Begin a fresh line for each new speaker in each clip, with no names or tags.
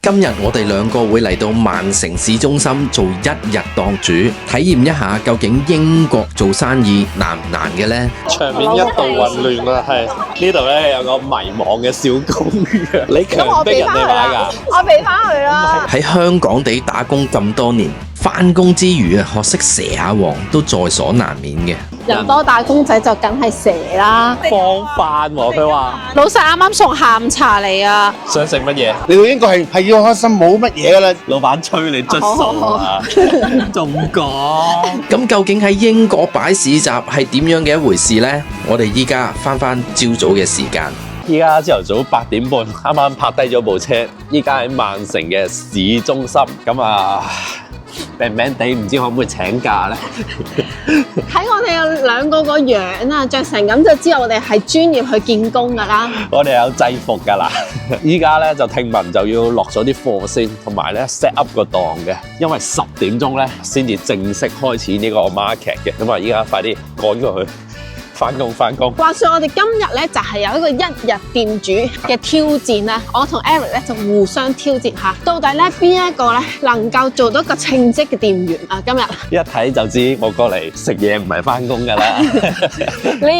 今日我哋兩個會嚟到曼城市中心做一日檔主，體驗一下究竟英國做生意難唔難嘅呢？
場面一度混亂啊，係呢度咧有個迷茫嘅小公園，你強逼人哋買㗎？
我俾翻佢啦。
喺香港地打工咁多年，返工之餘啊，學識蛇下王都在所難免嘅。
人多打工仔就梗係蛇啦。
放飯喎，佢話
老細啱啱送下午茶嚟啊！
想食乜嘢？
你到英國係要開心冇乜嘢㗎啦。
老闆催你捽數啊，仲講
咁究竟喺英國擺市集係點樣嘅一回事呢？我哋依家返朝早嘅時間。
依家朝頭早8點半，啱啱泊低咗部車，依家喺曼城嘅市中心，咁啊病病地唔知可唔可以請假咧？
睇我哋有兩個個樣啊，着成咁就知道我哋係專業去見工㗎啦。
我哋有制服㗎啦，依家咧就聽聞就要落咗啲貨先，同埋咧 set up 個檔嘅，因為10點鐘咧先至正式開始呢個 market 嘅，咁啊依家快啲趕過去。返工。
話說我哋今日咧就係有一個一日店主嘅挑戰啦，我同 Eric 咧就互相挑戰下，到底咧邊一個咧能夠做到一個稱職嘅店員啊？今日
一睇就知我過嚟食嘢唔係返工㗎啦。
你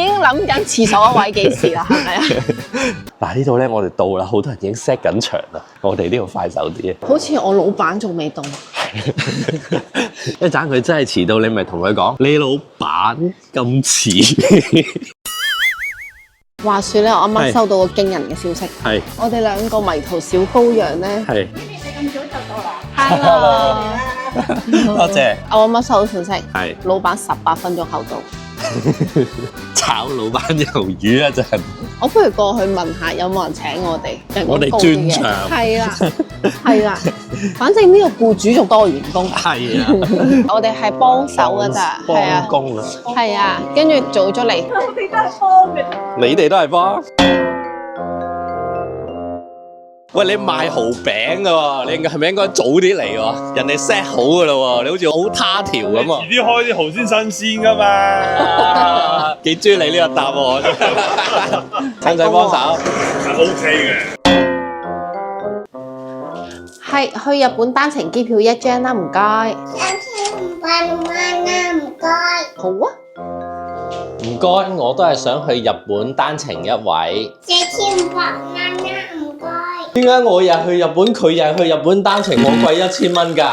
已經諗緊廁所嗰位幾時啦？係咪啊？
嗱呢度咧我哋到啦，好多人已經 set 緊場啦，我哋呢度快手啲。
好似我老闆仲未到。
一陣佢真係遲到，你咪同佢講，你老闆咁遲。
話說咧，我啱啱收到個驚人嘅消息，
係
我哋兩個迷途小羔羊咧，
係。
你咁早就到啦？Hello，
多謝。
我啱啱收到信息，
係
老闆18分鐘後到。
炒老闆魷魚啊！真係。
我不如過去問下有冇人請我哋，
我哋專長
係啦，係啦，反正呢個僱主仲多員工。
係啊，
我哋係幫手㗎咋，係啊，
幫工啊，
係啊，跟住做咗嚟。我哋都係幫嘅。
你哋都係幫。喂，你賣蠔餅㗎喎，你係咪應該早啲嚟喎？人哋 set 好㗎啦喎，你好似好他條咁啊！
遲啲開啲蠔先新鮮㗎嘛。
幾中意你呢個答案，使唔使幫手
？OK 嘅。
係去日本單程機票1張啦，唔該。
1500蚊啦，唔該。
好啊。
唔該，我都係想去日本單程一位。
4500蚊啦，唔該。
點解我又去日本，佢又去日本單程，我貴1000蚊㗎？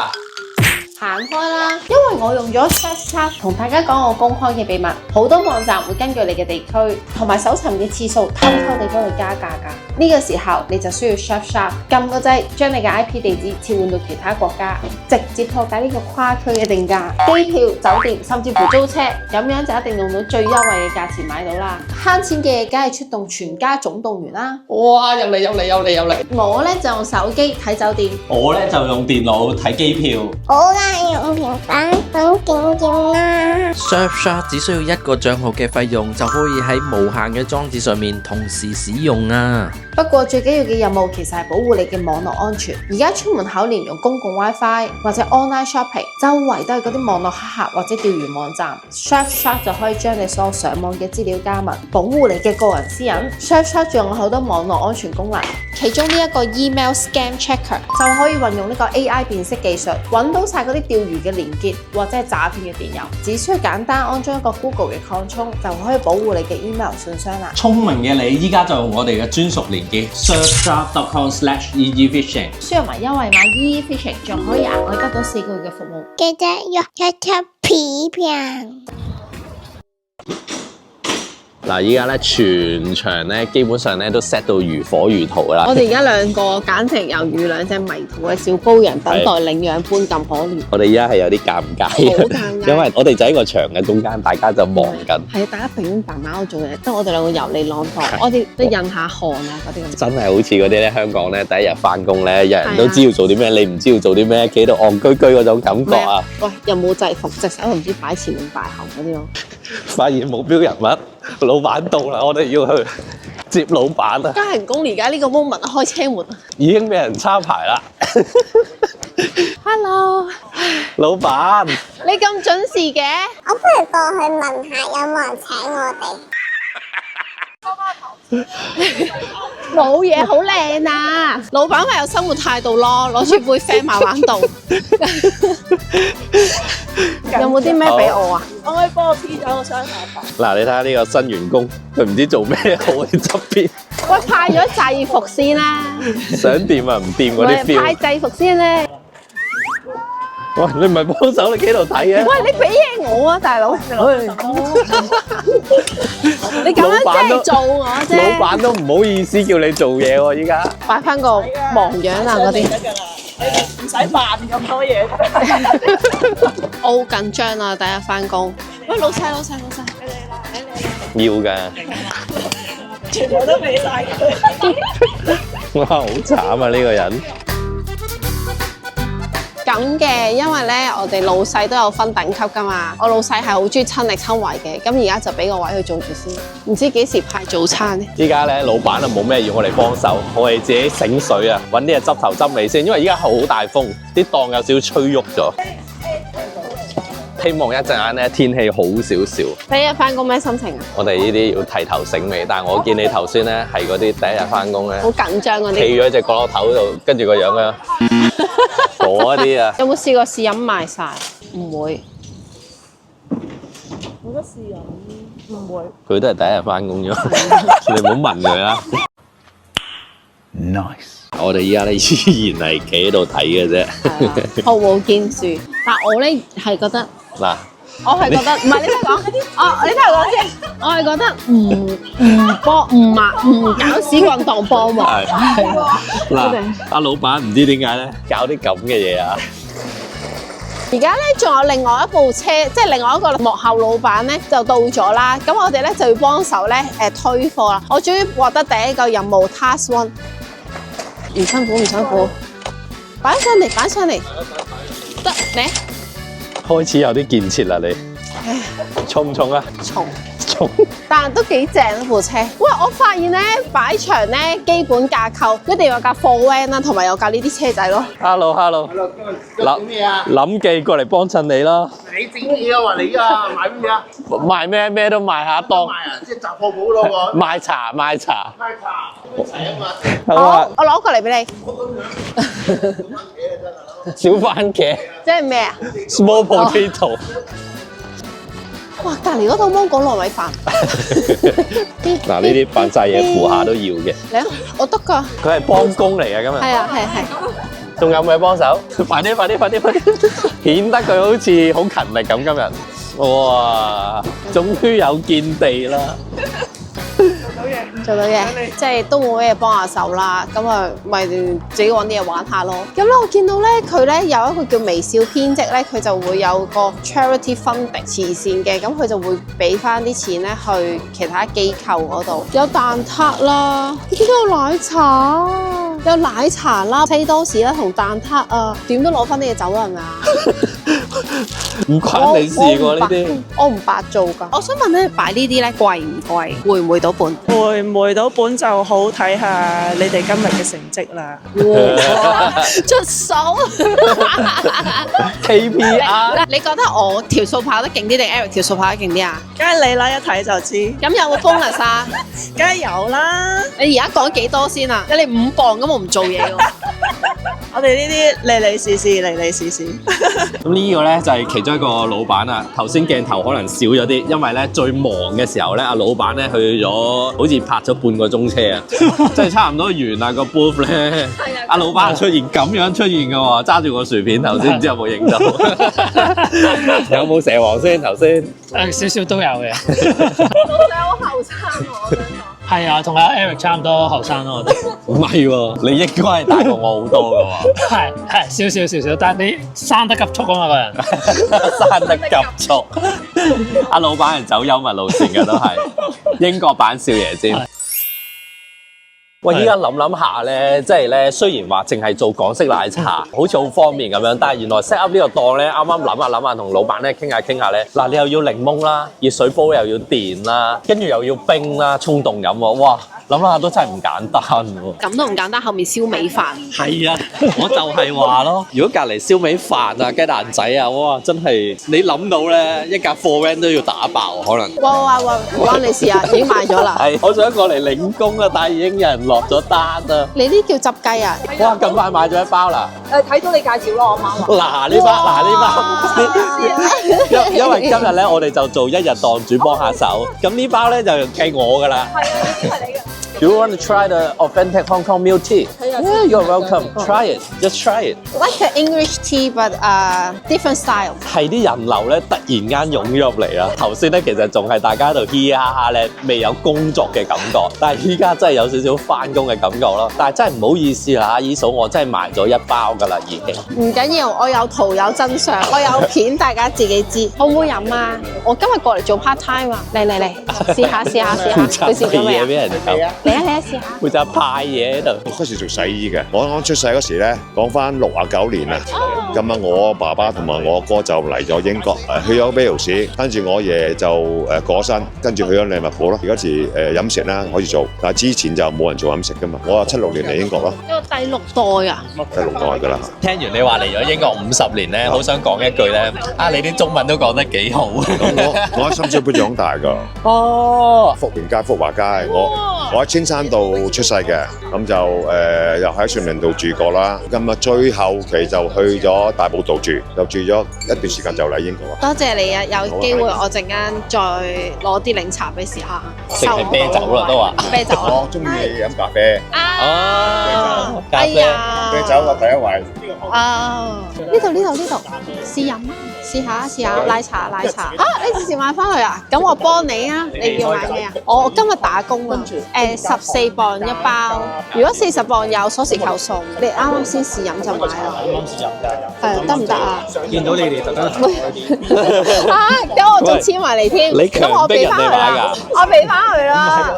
行開啦，因為我用咗 Surfshark 同大家講我公開嘅秘密，好多網站會根據你嘅地區同埋搜尋嘅次數，偷偷地幫你加價㗎。呢個時候你就需要 Surfshark 撳個掣，將你嘅 IP 地址切換到其他國家，直接破解呢個跨區嘅定價、機票、酒店，甚至乎租車，咁樣就一定用到最優惠嘅價錢買到啦。慳錢嘅梗係出動全家總動員啦！
哇！入嚟！
我咧就用手機睇酒店，
我咧就用電腦睇機票。
好啦，用平板等點啦。
Surfshark 只需要1個帳號嘅費用就可以喺無限嘅裝置上面同時使用啊！
不過最緊要嘅任務其實係保護你嘅網絡安全。而家出門口連用公共 WiFi 或者 online shopping，周圍都係嗰啲網絡黑客或者釣魚網站。Surfshark 就可以將你所有上網嘅資料加密，保護你嘅個人私隱。Surfshark 仲有好多網絡安全功能，其中呢一個 email scam checker 就可以運用呢個 AI 辨識技術，揾到晒嗰啲釣魚嘅連結或者係詐騙嘅電郵，只需要簡單安裝一個 Google 嘅擴充，就可以保護你嘅 email 信箱啦。
聰明嘅你，依家就用我哋嘅專屬連結 surfshark.com/eefishing，
輸入埋優惠碼 eefishing， 仲可以額外得到4個月嘅服務。
記得要一皮片。
嗱，依家咧全場咧基本上咧都 set 到如火如荼啦。
我哋而家兩個簡直猶如兩隻迷途嘅小羔羊，等待領養般咁可憐。
我哋依家係有啲尷尬嘅，
好尷尬
因為我哋就喺個場嘅中間，大家就望緊。
係啊，大家平平白白做嘢，得我哋兩個遊離浪蕩，我哋都印下汗啊嗰啲咁。
真係好似嗰啲咧，香港咧第一日翻工咧，人人都知要做啲咩，你唔知要做啲咩，企到戇居居嗰種感覺啊！
喂，又冇制服，隻手又唔知擺前定擺後嗰啲咯。
發現目標人物，老闆到啦，我哋要去接老闆啊！
加人工而家呢個 moment 開車門啊！
已經俾人抄牌啦
！Hello，
老闆，
你咁準時嘅？
我不如過去問下有冇人請我哋。
冇嘢，好靚啊！老闆咪有生活態度咯，攞住杯啡慢慢倒。有冇啲咩俾我啊？
可唔可以幫我 P 咗個雙下巴？
嗱，你睇下呢個新員工，佢唔知做咩好喺側邊，
喂，派咗制服先啦，
想掂啊唔掂嗰啲 feel。
派制服先咧。
喂，你唔係幫手，你企度睇嘅。
喂，你俾嘢我啊，大佬！你咁樣即係做我啫。
老闆都唔好意思叫你做嘢喎，依家。
擺翻個忙樣啊嗰啲。
得㗎啦，你唔使扮咁多嘢。
我好緊張啊！第一翻工。喂，老細，
要㗎。
全部都俾晒佢。
哇，好慘啊呢個人。
咁嘅，因為咧我哋老細都有分等級噶嘛，我老細係好中意親力親為嘅，咁而家就俾個位佢做住先，唔知幾時派早餐咧？
依家咧老闆啊冇咩要我哋幫手，我哋自己醒水啊，揾啲嘢執頭執尾先，因為依家好大風，啲檔有少少吹喐咗。希望一陣間咧天氣好少少。
第一日翻工咩心情啊？
我哋呢啲要剃頭醒尾，但係我見你頭先咧係嗰啲第一日翻工咧，
好緊張嗰
企
啲。
咗隻角落頭度，跟住個樣樣嗰啲啊。
有冇試過試飲賣晒？唔會。
冇得試飲，唔會。
佢都係第一日翻工啫，你唔好問佢啦。
Nice。
我哋依家咧依然係企喺度睇嘅啫。
毫無建樹，但我咧係覺得。
嗱，
我係覺得唔係，你聽我講，你聽我講先。我係覺得唔搞屎棍當幫忙。
嗱，阿老闆唔知點解咧，搞啲咁嘅嘢啊！
而家咧仲有另外一部車，即係另外一個幕後老闆咧就到咗啦。咁我哋咧就要幫手咧推貨啦。我終於獲得第一個任務 Task One， 唔辛苦，擺上嚟，得你。
開始有啲建設啦，你重唔重啊？
重，
重。
但都幾正啊部車。喂，我發現咧擺場咧基本架構一定要有架貨 van 啦，同埋有架呢啲車仔咯。
Hello，諗記過嚟幫襯你啦。
你整嘢啊？話你啊，買乜嘢啊？
賣咩？咩都賣下當。
賣啊，即係雜貨鋪咯喎。
賣茶。
賣茶，一齊啊嘛。
好
好
啊，，
我攞過嚟俾你。
小番茄
即係咩啊？
，small potato。
哇！隔離嗰套芒果糯米飯。
嗱，呢啲扮晒嘢扶下都要嘅。
嚟啊！我得㗎。
佢係幫工嚟嘅今日。
係啊，係。
仲有冇嘢幫手？快啲！顯得佢好似好勤力咁今日。哇！終於有見地啦！
做到嘢，即係都冇咩嘢幫下手啦。咁啊，咪自己揾啲嘢玩下咯。咁咧，我見到咧佢咧有一個叫微笑編織咧，佢就會有個 charity funding 慈善嘅，咁佢就會俾翻啲錢咧去其他機構嗰度。有蛋撻啦，呢度有奶茶，有奶茶啦、西多士啦同蛋撻啊，點都攞翻啲嘢走啦，係咪啊？
唔關你事喎呢啲。
我唔白做㗎。我想問咧，擺呢啲咧貴唔貴？會唔會到本？
回唔回到本就好睇下你哋今日嘅成績啦。
出手
KPR
你覺得我條數跑得勁啲定 Eric 條數跑得勁啲啊？
梗係你啦，一睇就知。
咁有冇 bonus 啊？
梗係有啦。
你而家講幾多先啊？你5磅咁我唔做嘢喎。
我哋呢啲嚟嚟試試。
咁呢個咧就係其中一個老闆啦。頭先鏡頭可能少咗啲，因為咧最忙嘅時候咧，阿老闆咧去咗，好似拍咗半個鐘車啊，即係差唔多完啦個 booth 咧。阿老闆出現咁樣出現嘅喎，揸住個薯片，頭先唔知有冇影到？有冇蛇王先頭先？
少少都有嘅。
好後生喎，
係啊，同阿 Eric 差唔多後生咯，我覺得。
唔係喎，你應該係大過我好多嘅喎。
係少少，但係你生得急促啊嘛個人。
生得急促。阿老闆係走幽默路線嘅都係，英國版少爺先。喂，依家諗下咧，即係咧，雖然話淨係做港式奶茶，好似好方便咁樣，但係原來 set up 呢個檔咧，啱啱諗下，同老闆咧傾下咧，你又要檸檬啦，熱水煲又要電啦，跟住又要冰啦，沖凍飲喎，哇！
諗下都真係唔簡單喎。
咁都唔簡單，後面燒味飯。
係啊，我就係話咯，如果隔離燒味飯啊、雞蛋仔啊，哇，真係你諗到咧，一架貨 van 都要打爆可能。
哇！唔關你事啊，已經買咗啦。
係，我想過嚟領工啊，但係已經有人落咗單啊。
你呢叫執雞啊？
哇，咁快買咗一包啦！
睇到你介紹咯，我媽話。
嗱呢包，因為今日咧，我哋就做一日檔主幫下手，咁呢包咧就計我噶啦。
係啊，呢啲係你嘅。
Do you want to try the authentic Hong Kong milk tea? Yeah, you're welcome. Try it. Just try it.
Like an English tea, but different style.
係啲人流咧，突然間湧咗入嚟啊！頭先咧其實仲係大家喺度嘻嘻哈哈咧，未有工作嘅感覺，但係依家真係有少少翻工嘅感覺咯。但係真係唔好意思啦，姨嫂，我真係賣咗一包㗎啦，已經。
唔緊要，我有圖有真相，我有片，大家自己知。好唔好飲啊？我今日過嚟做 part time 啊！嚟，試下。佢試咗未啊？
俾人
嚟啊！試下。
負責派嘢喺度。
嗰時做洗衣嘅，我啱出世嗰時咧，講翻69年啊。咁啊，我爸爸同埋我哥就嚟咗英國，去咗威爾士，跟住我爺就過身，跟住去咗利物浦咯。而嗰時飲食啦可以做，但係之前就冇人做飲食噶嘛。我76年嚟英國咯。
呢個第六代啊！
第6代㗎啦。
聽完你話嚟咗英國50年咧，好想講一句咧，啊你啲中文都講得幾好。
我喺深水埗長大㗎。
哦，
福田街、福華街，我喺青山道出世嘅，咁就又喺順寧道住過啦。咁啊，最後期就去咗大埔道住，就住咗一段時間就嚟英國啦。
多謝你啊！有機會我陣間再攞啲檸茶俾試下。
定係啤酒啦都話。
啤酒啊！
我中意飲咖啡。
哦，咖啡。
啤酒啊，第一位。
啊！呢度試飲啊！試下奶茶啊！你之前買翻去啊？咁我幫你啊！你要買咩啊？我今日打工啊！14磅一包，如果40磅有鎖匙扣送。你啱先試飲就買啦。啱試飲㗎。係得唔得啊？
見到你哋特登。
啊！咁我仲簽埋嚟添。
你強逼人哋買㗎？
我俾翻佢啦。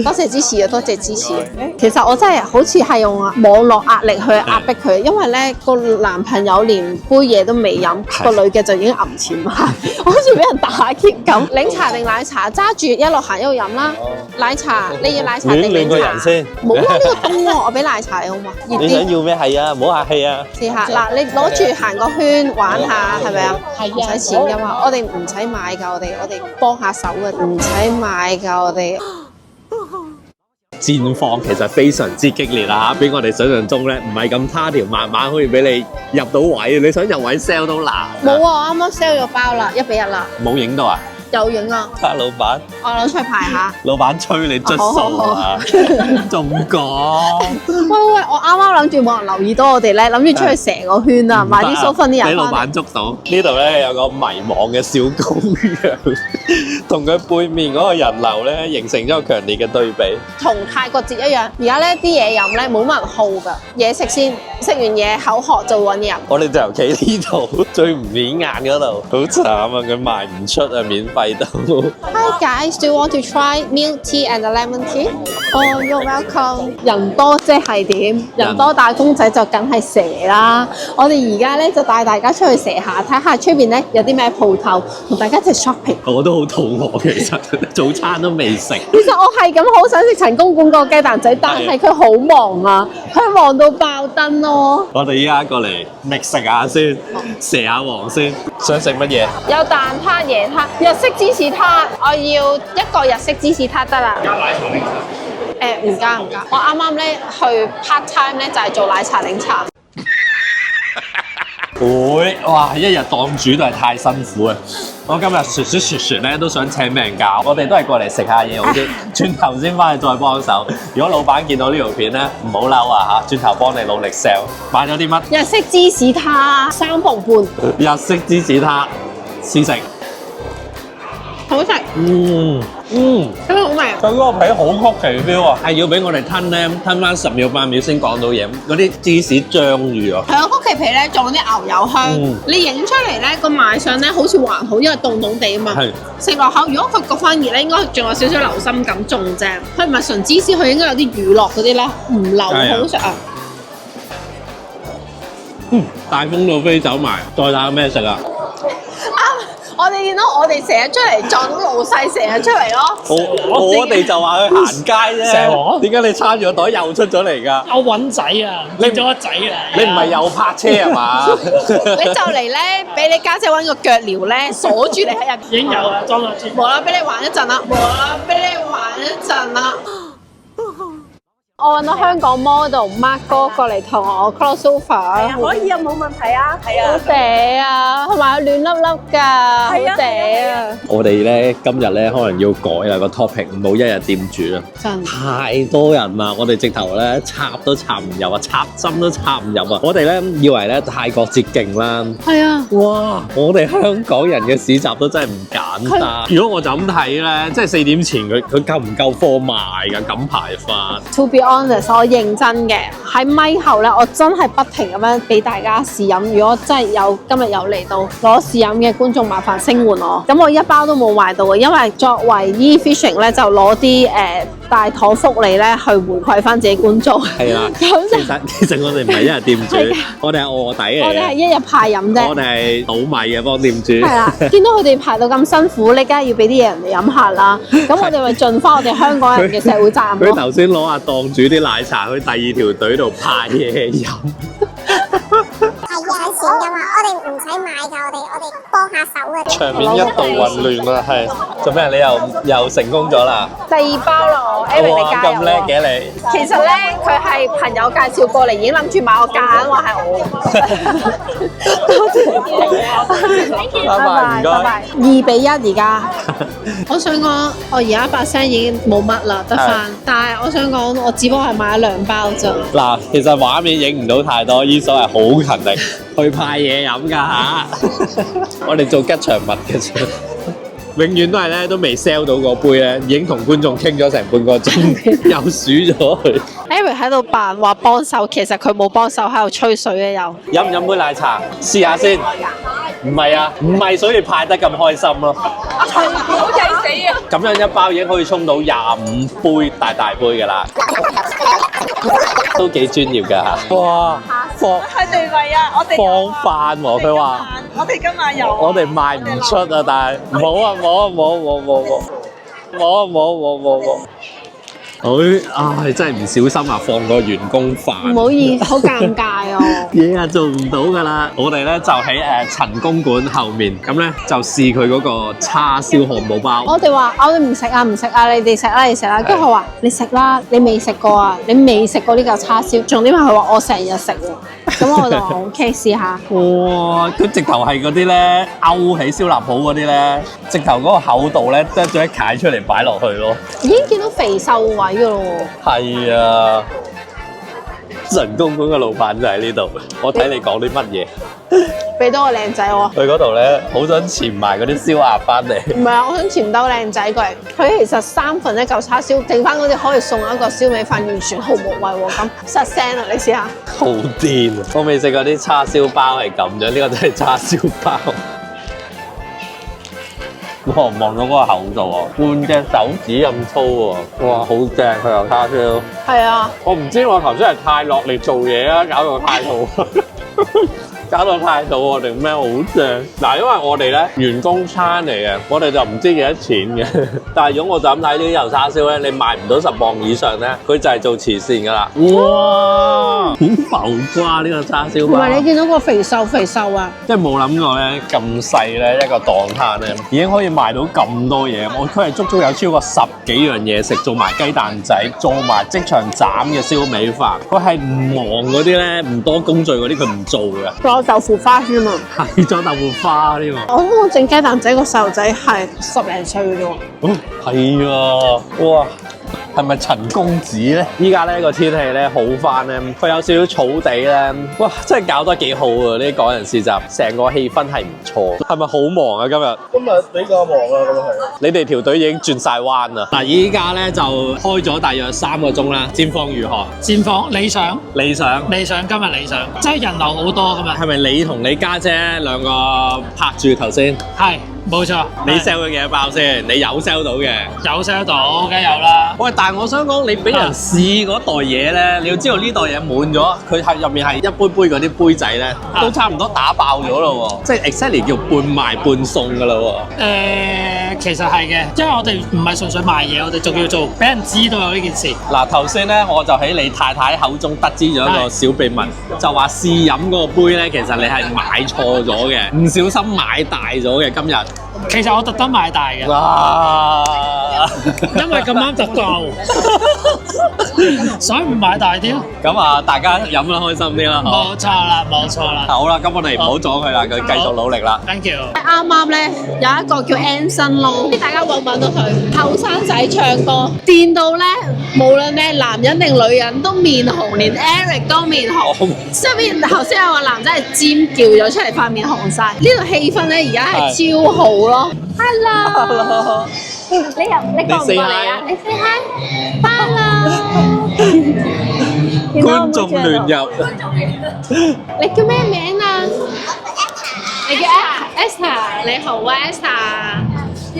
多謝支持啊！多謝支持。其實我真係好似係用網絡壓力去壓迫佢，因為咧個男朋友連杯嘢都未飲，個女嘅就已經揞錢買，我好似俾人打劫咁。檸茶定奶茶，揸住一路行一路飲啦。奶茶，你要奶茶定檸茶？
兩個人先。
冇啊，呢個凍喎，我俾奶茶你好嘛？
你想要咩？係啊，唔好客氣啊。
試下嗱，你攞住行個圈玩下，係咪啊？唔使錢㗎嘛，我哋唔使買㗎，我哋幫下手嘅，唔使買㗎，我哋。
戰況其實非常之激烈啦嚇，比我哋想象中咧唔係咁他條慢慢可以俾你入到位，你想入位 sell 都難。
冇啊，啱啱 sell 咗包啦，1:1啦。
冇影到啊？
有影啊！
老闆，
我攞出去排下。
老闆催你捽數啊！仲講？
喂，我啱啱諗住冇人留意到我哋咧，諗住出去成個圈啊，買啲蘇芬啲人。
俾老闆捉到呢度咧，有個迷惘嘅小羔羊，同佢背面嗰個人流咧形成咗個強烈嘅對比。
同泰國節一樣，而家咧啲嘢飲咧冇乜人好㗎，嘢食先，食完嘢口渴就揾嘢飲。
我哋就由企呢度最唔顯眼嗰度，好慘啊！佢賣唔出啊，免費到。
Hi guys, do you want to try milk tea and lemon tea? Oh, you're welcome. 人多即係點？人多打工仔就梗係蛇啦。我哋而家咧就帶大家出去蛇下，睇下出邊咧有啲咩鋪頭，同大家一齊 shopping。
我都好肚餓，其實早餐都未食。
其實我係咁好想食陳公館個雞蛋仔，但係佢好忙啊，佢忙到爆燈咯。
我哋依家過嚟覓食下先，蛇下王先。想食乜嘢？
有蛋撻、椰撻、日式芝士撻，我要一個日式芝士撻得啦。加奶茶檸茶？唔加。我啱啱咧去 part time 咧就係做奶茶檸茶。
會哇！一日檔主都係太辛苦啊！我今日雪咧都想請命假，我哋都係過嚟食下嘢好啲，轉頭先翻去再幫手。如果老闆見到呢條片咧，唔好嬲啊嚇！轉頭幫你努力 sell。買咗啲乜？
日式芝士撻3磅半。
日式芝士撻，試食。
好食。真係好味。
佢嗰個皮好曲奇 feel 啊，係要俾我哋吞咧，吞翻10秒8秒先講到嘢。嗰啲芝士章魚啊，
係啊，曲奇皮咧仲有啲牛油香。你影出嚟咧個賣相咧好似還好，因為凍凍地啊嘛。係。食落口，如果佢焗翻熱咧，應該仲有少少流心感，仲正。佢唔係純芝士，佢應該有啲乳酪嗰啲咧，唔流好食啊。
大風到飛走埋，再打咩食啊？
我哋見到我哋成日出嚟撞到老細，成日出嚟咯。
我哋就話去行街啫。點解你撐住個袋又出咗嚟㗎？
我揾仔啊，你咗個仔啊！
你唔係又泊車係嘛？
你就嚟咧，俾你家姐揾個腳鐐咧，鎖住你喺入邊。
已經有啦，裝咗住。
無啦，俾你玩一陣啦，無啦，俾你玩一陣啦。我揾到香港 model Mark 哥過嚟同我 crossover，
可以啊，冇問題啊，係啊，
好嗲啊，同埋佢暖粒粒㗎，好嗲啊！
我哋咧今日咧可能要改啦個 topic，唔好一日掂住啊！
真
太多人啦，我哋直頭咧插都插唔入啊，插針都插唔入啊！我哋咧以為咧泰國節勁啦，
係啊，
哇！我哋香港人嘅市集都真係唔簡單。如果我就咁睇咧，即係4點前佢夠唔夠貨賣㗎？咁排法。
To be honest， 我認真嘅喺咪後咧，我真係不停咁樣俾大家試飲。如果真係今日有嚟到攞試飲嘅觀眾，麻煩聲援我。咁我一包都冇買到嘅，因為作為 E-Fishing 咧，就攞啲大堂福利咧去回饋翻自己觀眾。
係啦，其實我哋唔係一日店主，我哋係臥底嚟嘅。
我哋係一日派飲啫。
我哋係倒米嘅幫店主。
係啦，見到佢哋排到咁辛苦，你梗係要俾啲嘢人哋飲下啦。咁我哋咪盡翻我哋香港人嘅社會責任咯。
佢頭先攞阿檔主啲奶茶去第二條隊度派嘢飲。
係啊，錢㗎嘛，我哋唔使買㗎，我哋幫下手嘅。
場面一度混亂啦，係做咩？你又成功咗啦？
第二包咯，Eric 你加油
咁叻嘅你！
其實咧，佢係朋友介紹過嚟，已經諗住買，我夾硬話係我。多謝，
拜拜，唔該。
2-1而家。我想講，我而家把聲已經冇乜啦，得翻。但係我想講，我只不過係買咗2包咋。
嗱，其實畫面影唔到太多，伊所係好勤力去派嘢飲㗎嚇。我哋做吉祥物嘅啫。永遠都係咧，都未 sell 到個杯咧，已經同觀眾傾咗成半個鐘，又數咗佢。
Eric 喺度扮話幫手，其實佢冇幫手，喺度吹水嘅又。
飲唔飲杯奶茶？試下先。唔係啊，唔係所以派得咁開心咯。
好計死啊！
咁樣一包已經可以沖到25杯大杯㗎啦，都幾專業㗎嚇。哇！
佢哋咪啊，我哋
放飯喎，佢話。
我哋今晚有。
我哋賣唔出啊，但係冇啊冇啊冇冇冇冇冇冇冇冇。佢唉真係唔小心啊，放個員工飯。
唔好意思，好尷尬哦。
嘢啊做唔到㗎啦，我哋咧就喺陳公館後面，咁咧就試佢嗰個叉燒漢堡包。
我哋話我哋唔食啊唔食啊，你哋食啦你食啦。跟住佢話你食啦，你未食過啊，你未食過呢嚿叉燒。重點係佢話我成日食喎，咁我就話 OK 試下。
哇！佢直頭係嗰啲咧勾起燒臘鋪嗰啲咧，直頭嗰個厚度咧得咗一解出嚟擺落去咯。
已經見到肥瘦位㗎咯喎。
係啊，陳公館嘅老闆就喺呢度。我睇你講啲乜嘢？
俾多個靚仔我。
去嗰度咧，好想潛埋嗰啲燒鴨翻嚟。
唔係啊，我想潛兜靚仔過嚟。佢其實1/3一嚿叉燒，剩翻嗰啲可以送一個燒味飯，完全毫無謂喎。咁失聲啊！你試下。
好癲啊！我未食過啲叉燒包係咁樣，呢個真係叉燒包。望唔望到嗰個厚度啊？半隻手指咁粗喎！哇，好正佢又叉燒。
係啊。
我唔知我頭先係太落力做嘢啊，搞到太肚。搞到太肚我哋咩好正嗱，因為我哋咧員工餐嚟嘅，我哋就唔知幾多錢嘅。但係如果我就咁睇呢啲油叉燒咧，你賣唔到10磅以上咧，佢就係做慈善噶啦。哇，好浮誇呢個叉燒包。
唔係你見到個肥瘦啊？
即係冇諗過咧咁細咧一個檔攤咧，已經可以賣到咁多嘢。佢係足足有超過10幾樣嘢食，做埋雞蛋仔，做埋即場斬嘅燒味飯。佢係唔忙嗰啲咧，唔多工序嗰啲佢唔做嘅。
豆腐花添啊！
係咗豆腐花添啊！
我整雞蛋仔個細路仔係10零歲嘅啫喎。
哦，係啊！哇，係咪陳公子咧？依家咧個天氣咧好翻咧，佢有少少草地咧，哇！真係搞得幾好啊！呢啲港人市集，成個氣氛係唔錯。係咪好忙啊？今日？
今日比較忙啊，咁係。
你哋條隊已經轉晒彎啦。嗱，依家咧就開咗大約3個鐘啦。戰況如何？
戰況理想，
理想，
理想，今日理想，即係人流好多㗎嘛。
係咪你同你家姐兩個拍住頭先？
係。冇錯，
你 sell 咗幾多包先？你有 sell 到嘅？
有 sell 到，梗係有啦。
喂，但係我想講，你俾人試嗰袋嘢咧，你要知道呢袋嘢滿咗，佢係入面係一杯杯嗰啲杯仔咧，都差唔多打爆咗咯喎，即係 exactly 叫半賣半送㗎啦喎。
其實係嘅，因為我哋唔係純粹賣嘢，我哋仲要做俾人知道有呢件事。
嗱，頭先咧我就喺你太太口中得知咗一個小秘密，就話試飲嗰個杯咧，其實你係買錯咗嘅，唔小心買大咗嘅今日。
其實我特登買大嘅，
哇！
因為咁啱就夠，所以唔買大啲咯。
咁啊，大家飲得開心啲啦。
冇錯啦，冇錯啦。
好啦，咁我哋唔好阻佢啦，佢繼續努力啦。
Thank you。
啱啱咧有一個叫 Anson Lo，大家揾唔揾到佢？後生仔唱歌，電到咧，無論你係男人定女人都面紅，連 Eric 都面紅。側邊頭先有個男仔係尖叫咗出嚟，塊面紅晒。呢度氣氛咧而家係超好咯。Hello， 你過唔過嚟啊？你 say hi。Hello。
觀眾亂入。
你叫咩名啊？你叫 Esther， 你好啊 Esther。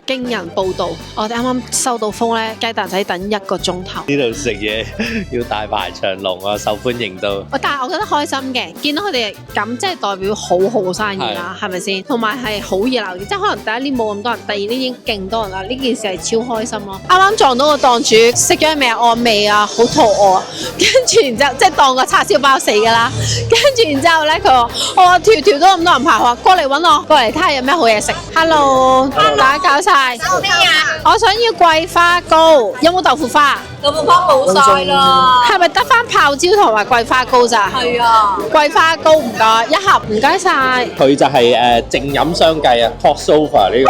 驚人報導，我哋啱啱收到風咧，雞蛋仔等1個鐘頭。
呢度食嘢要大排長龍啊，受歡迎到。
但係我覺得開心嘅，見到佢哋咁，即係代表好好生意啦，係咪先？同埋係好熱鬧嘅，即係可能第一年冇咁多人，第二年已經勁多人啦。呢件事係超開心咯！啱啱撞到個檔主，食咗未啊？按未啊？好肚餓啊！跟住然之後，即係當個叉燒包死㗎啦。跟住然之後咧，佢話：我話條條都咁多人排，話過嚟揾我，過嚟睇下有咩好嘢食。Hello， 大家搞晒。
收咩啊？
我想要桂花糕，有冇豆腐花？
豆腐花冇晒啦。
係咪得翻泡椒同埋桂花糕咋？
係啊。
桂花糕唔該，一盒唔該晒。
佢就係靜飲相繼啊 ，Hot Sofa 呢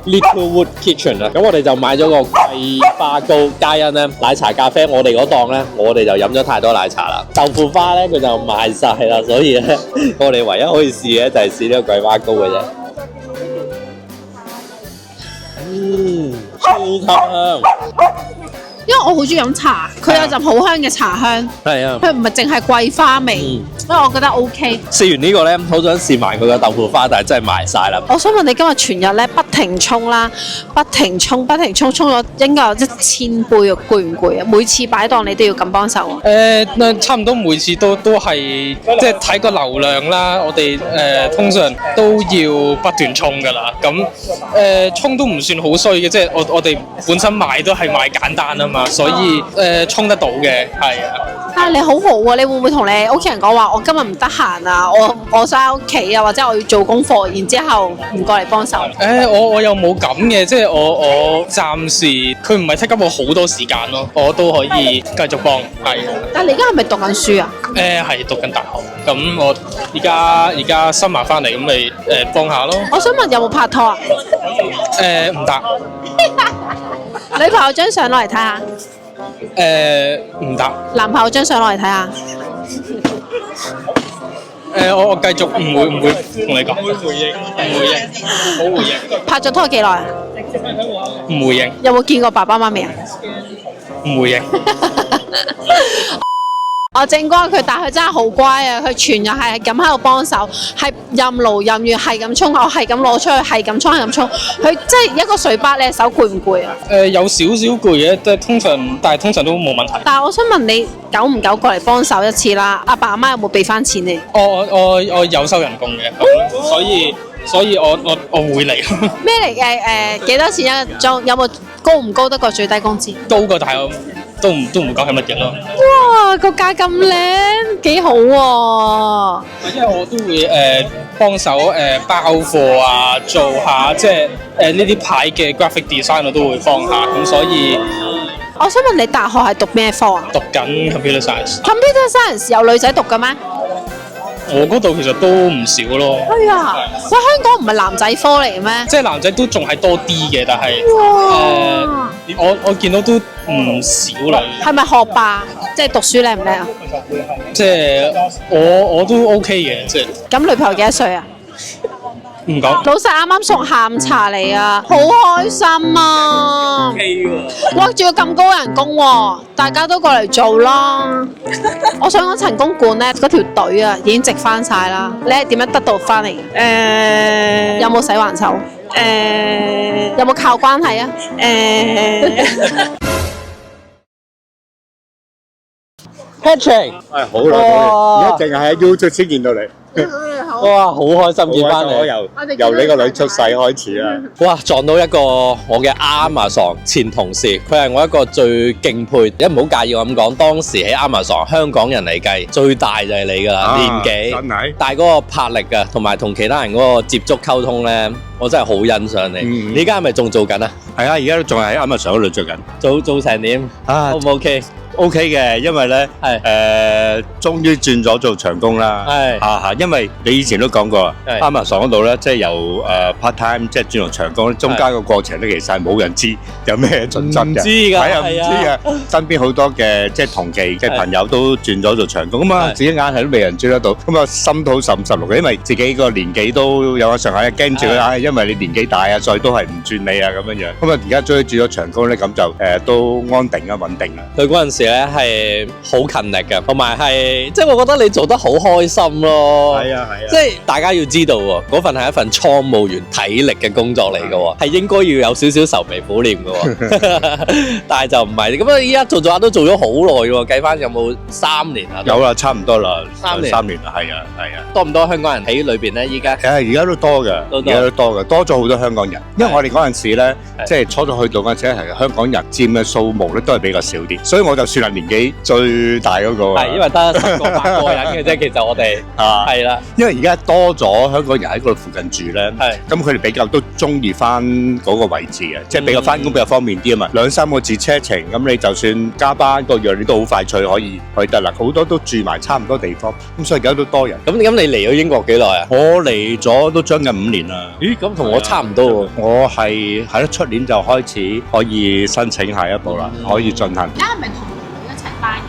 個 Littlewood Kitchen 啊。咁我哋就買咗個桂花糕，加因咧奶茶咖啡。我哋嗰檔咧，我哋就飲咗太多奶茶啦。豆腐花咧，佢就賣晒啦，所以咧，我哋唯一可以試嘅就係試呢個桂花糕嘅啫。超級香！
因為我好中意飲茶，佢有陣好香嘅茶香。
係啊，
佢唔係淨係桂花味，所以我覺得 OK。
試完呢個咧，好想試埋佢個豆腐花，但係真係賣晒啦。
我想問你今日全日咧不停沖啦，不停沖，沖咗應該有1000杯啊，攰唔攰啊？每次擺檔你都要咁幫手啊？
差唔多每次都係即係睇個流量啦。我哋通常都要不斷沖噶啦。咁沖都唔算好衰嘅，即係我哋本身賣都係賣簡單啊嘛。所以沖得到嘅，係啊。
啊，你好好喎！你會唔會同你屋企人講話？我今日唔得閒啊，我想喺屋企啊，或者我要做功課，然之後唔過嚟幫手。
我又冇咁嘅，即係我暫時佢唔係 take up我好多時間咯，我都可以繼續幫，係。
但係你而家係咪讀緊書啊？
係讀緊大學，咁我而家新埋翻嚟，咁咪幫下咯。
我想問有冇拍拖啊？
唔得。
女朋友張相攞嚟睇下。
唔得。
男朋友張相攞嚟睇下。
我繼續唔會同你講。唔會回應，冇回應。
拍咗拖幾耐啊？
唔回應。
有冇見過爸爸媽咪啊？
唔回應。
我正哥佢，但係佢真係好乖啊！佢全日係咁喺度幫手，係任勞任怨，係咁沖，我係咁攞出去，係咁沖，係咁沖。佢即係一個水巴，你手攰唔攰啊？
有少少攰嘅，但係通常都冇問題。
但係我想問你，久唔久過嚟幫手一次啦？阿爸阿媽有冇俾翻錢你？
我有收人工嘅，所以我會嚟。
咩嚟嘅？幾多錢一個鐘？有冇高唔高得過最低工資？
高過大學。都唔講係乜嘢咯。
哇，個價咁靚，幾好喎！
因為我都會幫手包貨啊，做下即係呢啲牌嘅 graphic design 我都會幫下，咁所以。
我想問你大學係讀咩科啊？
讀緊 computer science。computer
science 有女仔讀嘅咩？
我嗰度其實都唔少咯。
係啊，喂，香港唔係男仔科嚟嘅咩？
即係男仔都仲係多啲嘅，但係我見到都唔少啦。
係咪學霸？即係讀書叻唔叻啊？
即係我都 OK 嘅，即係。
咁女朋友幾多歲啊？
唔講。
老細啱啱送下午茶嚟啊，好開心啊！
OK 喎。
哇，仲要咁高人工喎，大家都過嚟做啦。我想講陳公館咧，嗰條隊啊已經值翻晒啦。你係點樣得到翻嚟嘅？有冇洗還手？
有冇靠關係啊？Patrick，
係好耐冇，而家淨係喺 YouTube 先見到你。
哇，好開心見翻你！
我由呢個女出世開始啦。
哇，撞到一個我嘅 Amazon 前同事，佢係我一個最敬佩，唔好介意我咁講，當時喺 Amazon 香港人嚟計最大就係你㗎啦，年紀，
真係，
但係嗰個魄力啊，同埋同其他人嗰個接觸溝通咧，我真係好欣賞你。你而家係咪仲做緊啊？
係啊，而家都仲係喺 Amazon 嗰度做緊。
做成點？
啊
，O 唔 OK？
OK 嘅，因為咧終於轉咗做長工啦。係因為你以前都講過，Amazon 嗰度咧，即係由part time 即係轉做長工，中間個過程咧，其實係冇人知有咩準則嘅。唔知㗎，係啊，唔知嘅。身邊好多嘅即係同期嘅朋友都轉咗做長工，咁啊自己硬係都未人轉得到，咁啊心土甚實嘅，因為自己個年紀都有個上下嘅驚住啦，因為你年紀大啊，所以都係唔轉你啊咁樣樣。咁啊而家終於轉咗長工咧，咁就都安定啊穩定啊。
佢嗰陣時咧係好勤力嘅，同埋係即係我覺得你做得好開心咯。係啊，即係大家要知道喎，嗰份係一份倉務員體力嘅工作嚟嘅喎，係應該要有少少愁眉苦臉嘅喎。但係就唔係咁啊！依家做下都做咗好耐喎，計翻有冇3年啊？
有啦，差唔多啦，3年啦，係啊。
多唔多香港人喺裏邊咧？依家
而家都多嘅，而家都多嘅，多咗好多香港人。因為我哋嗰陣時咧，即係初初去到嗰陣時係香港人佔嘅數目咧都係比較少啲，所以我就算係年紀最大嗰個。係因為得10個8個人嘅啫，其實我哋係啦。因為而家多咗香港人喺嗰度附近住咧，咁佢哋比較都中意翻嗰個位置嘅，即係比較翻工比較方便啲啊嘛，2、3個字車程，咁你就算加班個樣你都好快脆可以去得啦。好多都住埋差唔多地方，咁所以而家都多人。
咁你嚟咗英國幾耐啊？
我嚟咗都將近5年啦。
咦，咁同我差唔多喎。
我係咯，出年就開始可以申請下一步啦，可以進行。
而家係咪同女一齊班㗎？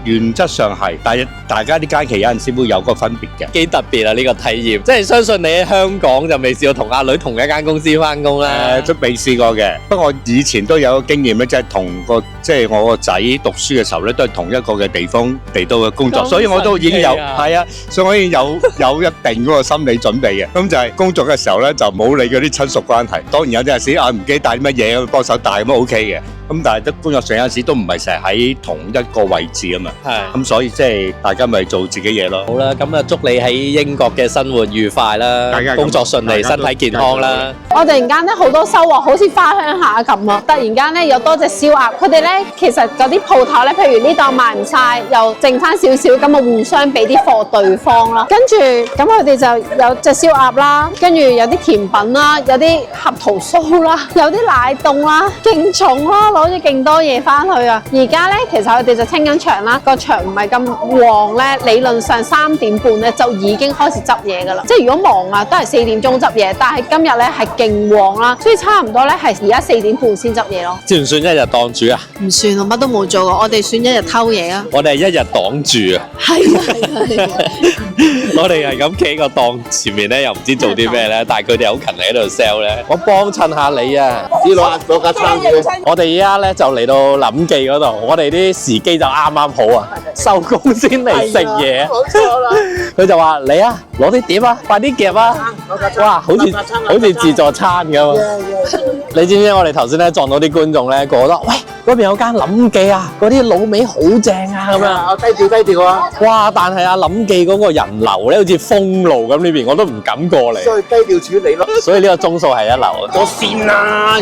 原則上係，但係大家啲假期有陣時會有個分別嘅。
幾特別啊！呢個體驗，即係相信你喺香港就未試過同阿女同一間公司翻工啦。
都未試過嘅。不過我以前都有個經驗咧，即係即係我個仔讀書嘅時候咧，都係同一個嘅地方嚟到嘅工作，所以我都已經有係啊，所以我已經有一定嗰個心理準備嘅。咁就係工作嘅時候咧，就冇理嗰啲親屬關係。當然有陣時唔記得帶啲乜嘢，幫手帶咁 OK 嘅。咁但係都工作上有陣時都唔係成日喺同一個位置啊嘛。咁所以即係大家咪做自己嘢咯。
好啦，咁啊祝你喺英國嘅生活愉快啦，工作順利，身體健康啦。
我突然間咧好多收穫，好似花鄉下咁啊！突然間咧有多隻燒鴨，佢哋咧其實嗰啲鋪頭咧，譬如呢檔賣唔晒，又剩翻少少，咁啊互相俾啲貨對方咯。跟住咁佢哋就有隻燒鴨啦，跟住有啲甜品啦，有啲合桃酥啦，有啲奶凍啦，勁重啦，攞咗勁多嘢翻去啊！而家咧其實佢哋就清緊場啦，個場唔係咁旺咧，理論上3點半咧就已經開始執嘢噶啦。即係如果忙啊，都係4點鐘執嘢，但係今日咧係勁旺啦，所以差唔多咧係而家4點半先執嘢咯。
算唔算一日檔主啊？
唔算，我乜都冇做過，我哋算一日偷嘢啊！
我哋係一日檔主啊！係啊！我哋係咁企個檔前面咧，又唔知做啲咩咧，但係佢哋好勤力喺度 sell 咧。我幫襯下你啊！
知攞架生意。
我哋而家咧就嚟到林記嗰度，我哋啲時機就啱啱好啊，收工先嚟食嘢。冇錯啦。佢就話嚟啊，攞啲碟啊，快啲夾啊！哇，好似自助餐咁啊！你知唔知我哋頭先咧撞到啲觀眾咧，個個都喂，嗰邊有間林記啊，嗰啲滷味好正啊咁樣。低調啊！哇！但係林記嗰個人流咧，好似封路咁呢邊，我都唔敢過嚟。
所以低調處理咯。
所以呢個鐘數係1流啊！
我先啦，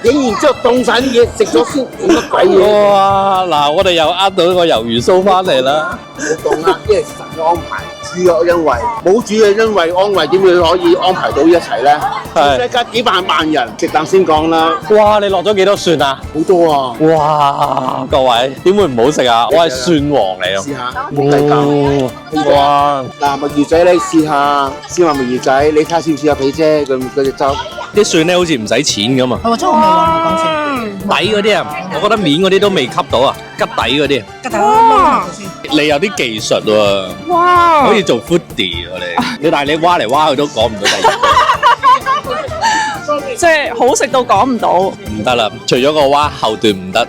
影完之後凍晒啲嘢，食咗先，做乜鬼嘢？
哇！嗱，我哋又呃到個魷魚酥翻嚟啦。
冇凍啦，因為神嘅安排。主要因為冇主嘅，因為安慰點會可以安排到一齊咧？係一家幾萬人，食啖先講啦。
哇！你落咗幾多蒜啊？
好多啊！
哇！各位點會唔好食啊？我係蒜王嚟啊！
試下，
哇！
嗱，墨魚仔你試下，先話墨魚仔，你睇下試唔試下皮啫？嗰隻汁
啲蒜咧好似唔使錢咁啊！
係喎，真係好味喎！你講先。
底嗰啲啊，我覺得面嗰啲都未吸到啊，吉底嗰啲。吉底哇！你有啲技術喎。哇！好似做 foodie 我哋，但係你挖嚟挖去都講唔到第二句。
即係好食到講唔到。
唔得啦，除咗個挖後段唔得。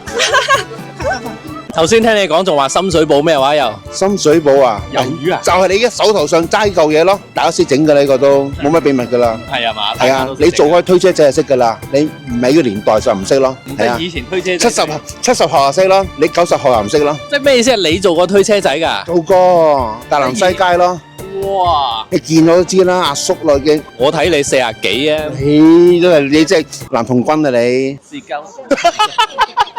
頭先聽你講仲話深水埗咩話又？
深水埗啊，
魷魚啊，
就係你一手頭上揸嚿嘢咯，大家識整㗎啦，呢個都冇乜秘密㗎啦。
係啊嘛？
係啊，你做開推車仔就識㗎啦，你唔係呢個年代就唔識咯。
即係以前推車仔
70後就識咯，你90後又唔識咯。
即係咩意思？係你做過推車仔㗎？
做過大南西街咯。
哇！
你見我都知啦，阿叔啦已經。
我睇你40幾啊！
你都係你即係男童軍啊你。
試鳩，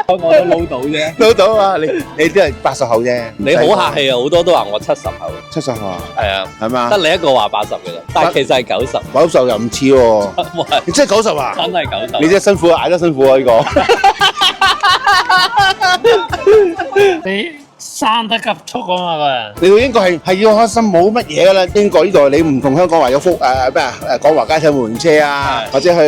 我都撈到啫。
撈到啊！你都係80後啫。
你好客氣啊！好多都話我70後。
70後啊？
係啊，
係嘛？
得你一個話80嘅啫，但係其實係90。
90又唔似喎。你真係90啊？
真係90。
你真係辛苦啊，捱得辛苦啊呢個。
你生得急速啊嘛個人。
嚟到英國係要開心，冇乜嘢噶啦。英國呢度你唔同香港話有福咩啊？廣華街睇無人車啊，或者去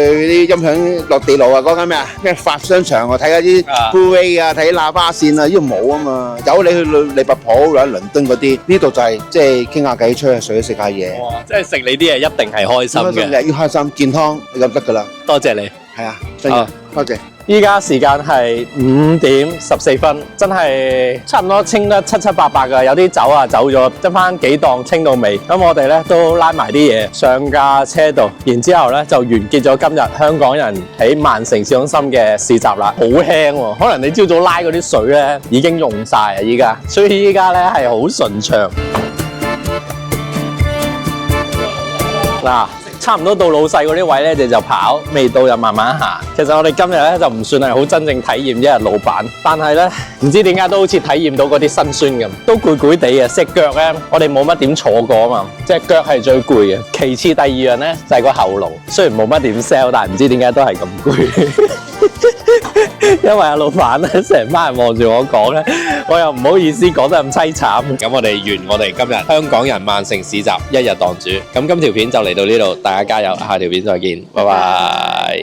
啲音響落地爐啊，嗰間咩啊咩發商場啊，睇下啲 Blu-ray 啊，睇喇叭線啊，呢度冇啊嘛。有你去利物浦或者倫敦嗰啲，呢度就係即係傾下偈、吹下水、食下嘢。
哇！即係食你啲嘢一定係開心嘅。
要開心、健康，你咁得噶啦。
多謝你。
係啊，真嘅，多謝。
依家時間係5點14分，真係差唔多清得七七八八㗎，有啲走啊走咗，得翻幾檔清到尾。咁我哋咧都拉埋啲嘢上架車度，然之後咧就完結咗今日香港人喺曼城市中心嘅市集啦。好輕喎，可能你朝早拉嗰啲水咧已經用晒啊依家，所以依家咧係好順暢。嗱。差唔多到老細嗰啲位咧，你就跑；未到就慢慢行。其實我哋今日咧就唔算係好真正體驗一日老闆，但係咧唔知點解都好似體驗到嗰啲辛酸咁，都攰攰地嘅。隻腳咧，我哋冇乜點坐過啊嘛，隻腳係最攰嘅。其次第二樣咧就係個喉嚨，雖然冇乜點 sell，但係唔知點解都係咁攰。因為阿老闆咧成班人望住我講咧，我又唔好意思講得咁凄慘。咁我哋完我哋今日香港人曼城市集一日檔主。咁今條片就嚟到呢度，大家加油，下條片再見，拜拜。